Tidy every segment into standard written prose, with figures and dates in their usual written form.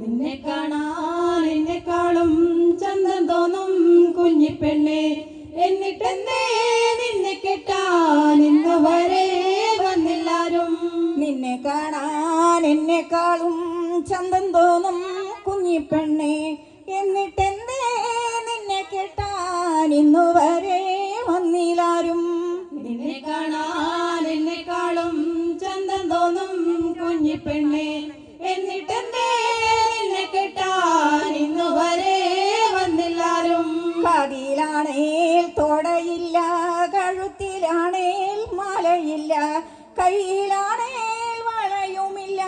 നിന്നെ കാണാൻ എന്നെക്കാളും ചന്തം തോന്നും കുഞ്ഞിപ്പെണ്ണെ, എന്നിട്ടെന്തേ നിന്നെ കെട്ടാൻ ഇന്ന് വരെ വന്നില്ലാരും. നിന്നെ കാണാൻ എന്നെക്കാളും ചന്തം തോന്നും കുഞ്ഞിപ്പെണ്ണെ, എന്നിട്ടെന്തേ നിന്നെ കെട്ടാൻ ഇന്നു വരെ വന്നില്ലാരും. നിന്നെ കാണാൻ എന്നെക്കാളും ചന്തം തോന്നും കുഞ്ഞിപ്പെണ്ണെ, എന്നിട്ടെന്തേ നിന്നെ കെട്ടാൻ ഇന്നു വരെ വന്നില്ലാരും. കാതിലാണേൽ തോടയില്ല, കഴുത്തിലാണേൽ മാലയില്ല, കയ്യിലാണേൽ വളയുമില്ല,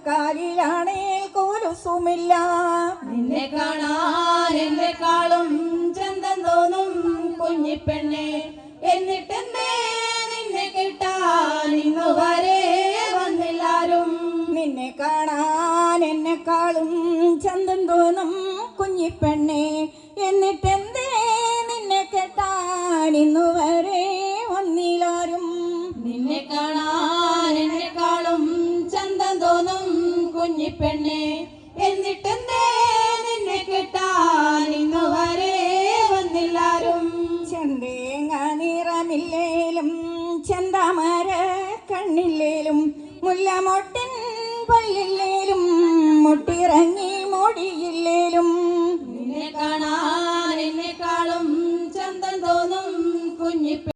കാലിലാണേൽ കൊലുസുമില്ല. നിന്നെ കാണാൻ എന്നെക്കാളും ചന്തം തോന്നും കുഞ്ഞിപ്പെണ്ണെ, എന്നിട്ടെന്തേ നിന്നെ കെട്ടാൻ ഇന്നു വരെ വന്നില്ലാരും. നിന്നെ കാണാൻ എന്നെക്കാളും ചന്തം തോന്നും കുഞ്ഞിപ്പെണ്ണെ, എന്നിട്ടെന്തേ നിന്നെ കെട്ടാൻ ഇന്നു വരെ വന്നില്ലാരും. നിന്നെ കാണാൻ എന്നെക്കാളും ചന്തം തോന്നും കുഞ്ഞിപ്പെണ്ണെ, എന്നിട്ടെന്തേ നിന്നെ കെട്ടാൻ ഇന്നു വരെ വന്നില്ലാരും. ചെന്തേങ്ങ നിറമില്ലേലും ചെന്താമര കണ്ണില്ലേലും, മുല്ലമൊട്ടിൻ പല്ലില്ലേലും, മുട്ടിറങ്ങി മോടിയില്ലേലും. നിന്നെ കാണാൻ